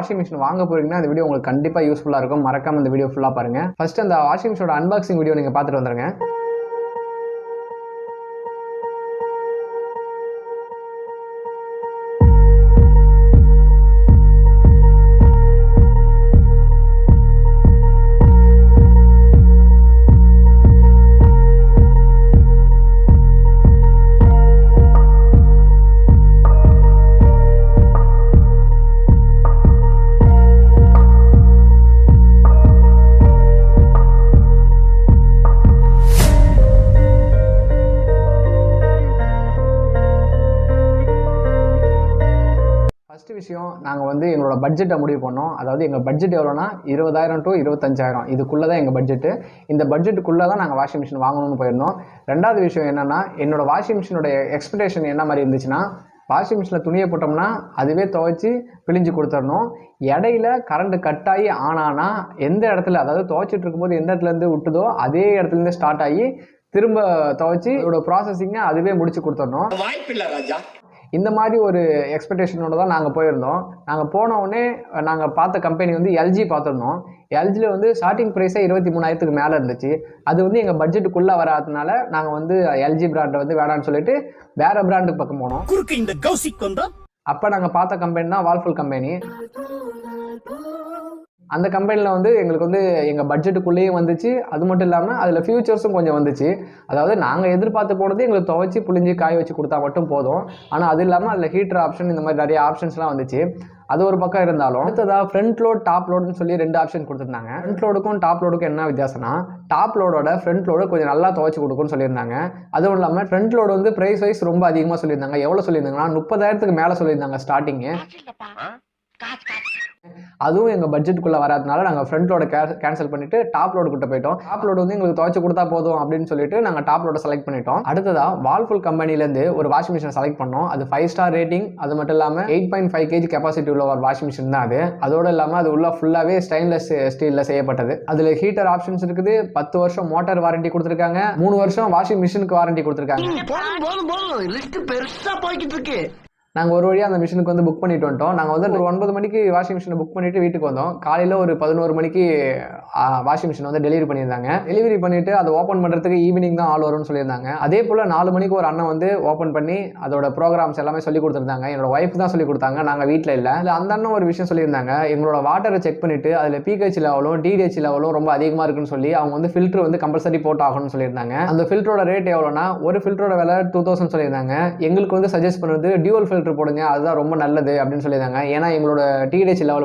Washing machine வாங்க போறீங்கன்னா இந்த வீடியோ உங்களுக்கு கண்டிப்பா யூஸ்ஃபுல்லா இருக்கும். மறக்காம இந்த வீடியோ ஃபுல்லா பாருங்க. ஃபர்ஸ்ட் அந்த வாஷிங் மிஷினோட அன்பாக்சிங் வீடியோ நீங்க பார்த்துட்டு வந்துருங்க. ஃபர்ஸ்ட் விஷயம், நாங்கள் வந்து எங்களோட பட்ஜெட்டை முடிவு பண்ணோம். அதாவது எங்கள் பட்ஜெட் எவ்வளோனா 20,000 to 25,000 இதுக்குள்ளே தான் எங்கள் பட்ஜெட்டு. இந்த பட்ஜெட்டுக்குள்ளே தான் நாங்கள் வாஷிங் மிஷின் வாங்கணும்னு போயிருந்தோம். ரெண்டாவது விஷயம் என்னென்னா, என்னோட வாஷிங் மிஷினோட எக்ஸ்பெக்டேஷன் என்ன மாதிரி இருந்துச்சுன்னா, வாஷிங் மிஷினில் துணியை போட்டோம்னா அதுவே துவைச்சி பிழிஞ்சு கொடுத்துடணும். இடையில கரண்ட் கட் ஆகி ஆனானா எந்த இடத்துல, அதாவது துவைச்சிட்டு இருக்கும்போது எந்த இடத்துலேருந்து விட்டுதோ அதே இடத்துலேருந்து ஸ்டார்ட் ஆகி திரும்ப துவைச்சி இதோட ப்ராசஸிங்கை அதுவே முடிச்சு கொடுத்துடணும். வாய்ப்பில்லை ராஜா. இந்த மாதிரி ஒரு எக்ஸ்பெக்டேஷனோட தான் நாங்கள் போயிருந்தோம். நாங்கள் போன உடனே நாங்கள் பார்த்த கம்பெனி வந்து எல்ஜி பார்த்துருந்தோம். எல்ஜியில் வந்து ஸ்டார்டிங் ப்ரைஸே 23,000க்கு மேலே இருந்துச்சு. அது வந்து எங்கள் பட்ஜெட்டுக்குள்ளே வராதனால நாங்கள் வந்து எல்ஜி பிராண்டை வந்து வேணான்னு சொல்லிட்டு வேற பிராண்டுக்கு பக்கம் போனோம். அப்போ நாங்கள் பார்த்த கம்பெனி தான் வால்ஃபுல் கம்பெனி. அந்த கம்பெனியில் வந்து எங்களுக்கு வந்து எங்கள் பட்ஜெட்டுக்குள்ளேயே வந்துச்சு. அது மட்டும் இல்லாமல் அதில் ஃபியூச்சர்ஸும் கொஞ்சம் வந்துச்சு. அதாவது நாங்கள் எதிர்பார்த்து போனது எங்களுக்கு துவைச்சி புளிஞ்சு காய வச்சு கொடுத்தா மட்டும் போதும். ஆனால் அது இல்லாமல் அதில் ஹீட்டர் ஆப்ஷன் இந்த மாதிரி நிறைய ஆப்ஷன்ஸ்லாம் வந்துச்சு. அது ஒரு பக்கம் இருந்தாலும் அடுத்ததாக ஃப்ரண்ட் லோட் டாப் லோடுன்னு சொல்லி 2 ஆப்ஷன் கொடுத்துருந்தாங்க. ஃப்ரண்ட் லோடுக்கும் டாப் லோடுக்கும் என்ன வித்தியாசம்னா, டாப் லோடோட ஃப்ரண்ட் லோடு கொஞ்சம் நல்லா துவைச்சி கொடுக்குன்னு சொல்லியிருந்தாங்க. அதுவும் இல்லாமல் ஃப்ரண்ட் லோடு வந்து ப்ரைஸ் வைஸ் ரொம்ப அதிகமாக சொல்லியிருந்தாங்க. எவ்வளோ சொல்லியிருந்தாங்கன்னா 30,000க்கு மேலே சொல்லியிருந்தாங்க ஸ்டார்டிங்கு. அதுவும் எங்கள் பட்ஜெட்டுக்குள்ளே வராதனால நாங்கள் ஃப்ரண்ட் லோட கேன்சல் பண்ணிவிட்டு டாப் லோடு கிட்ட போயிட்டோம். டாப் லோடு வந்து எங்களுக்கு துவைச்சு கொடுத்தா போதும் அப்படின்னு சொல்லிட்டு நாங்கள் டாப் லோட செலக்ட் பண்ணிட்டோம். அடுத்ததாக வால்ஃபுல் கம்பெனிலேருந்து ஒரு வாஷிங் மிஷினை செலக்ட் பண்ணோம். அது 5 ஸ்டார் ரேட்டிங். அது மட்டும் இல்லாமல் 8.5 kg கெப்பாசிட்டி உள்ள ஒரு வாஷிங் மிஷின் தான் அது. அதோடு இல்லாமல் அது உள்ள ஃபுல்லாகவே ஸ்டெயின்லெஸ் ஸ்டீலில் செய்யப்பட்டது. அதில் ஹீட்டர் ஆப்ஷன்ஸ் இருக்குது. 10 வருஷம் மோட்டார் வாரண்டி கொடுத்துருக்காங்க. 3 வருஷம் வாஷிங் மிஷினுக்கு வாரண்டி கொடுத்துருக்காங்க. நாங்கள் ஒரு வழியாக அந்த மிஷினுக்கு வந்து புக் பண்ணிட்டு வந்துட்டோம். நாங்கள் வந்து ஒரு 9 மணிக்கு வாஷிங் மிஷினை புக் பண்ணிவிட்டு வீட்டுக்கு வந்தோம். காலையில் ஒரு 11 மணிக்கு வாஷிங் மிஷினை வந்து டெலிவரி பண்ணியிருந்தாங்க. டெலிவரி பண்ணிவிட்டு அதை ஓப்பன் பண்ணுறதுக்கு ஈவினிங் தான் ஆள் வரும்னு சொல்லியிருந்தாங்க. அதே போல் 4 மணிக்கு ஒரு அண்ணன் வந்து ஓப்பன் பண்ணி அதோட ப்ரோக்ராம்ஸ் எல்லாமே சொல்லி கொடுத்துருந்தாங்க. என்னோட ஒய்ஃப் தான் சொல்லி கொடுத்தாங்க, நாங்கள் வீட்டில் இல்லை. அதில் அந்த அண்ணன் ஒரு விஷயம் சொல்லியிருந்தாங்க. எங்களோட வாட்டரை செக் பண்ணிவிட்டு அதில் பிஹெச் லெவலும் டிடிஹெச் லெவலும் ரொம்ப அதிகமாக இருக்குன்னு சொல்லி அவங்க வந்து ஃபில்டர் வந்து கம்பல்சரி போட்டு ஆகணும்னு சொல்லியிருந்தாங்க. அந்த ஃபில்டரோட ரேட் எவ்வளோனா, ஒரு ஃபில்டரோட விலை 2,000 சொல்லியிருந்தாங்க. எங்களுக்கு வந்து சஜஸ்ட் பண்ணுறது டியூவல் ஃபில்டர் போடுங்க, அதுதான் ரொம்ப நல்லது அப்படின்னு சொல்லியிருந்தாங்க. ஏன்னா எங்களோட டிடிஹெச் லெவல்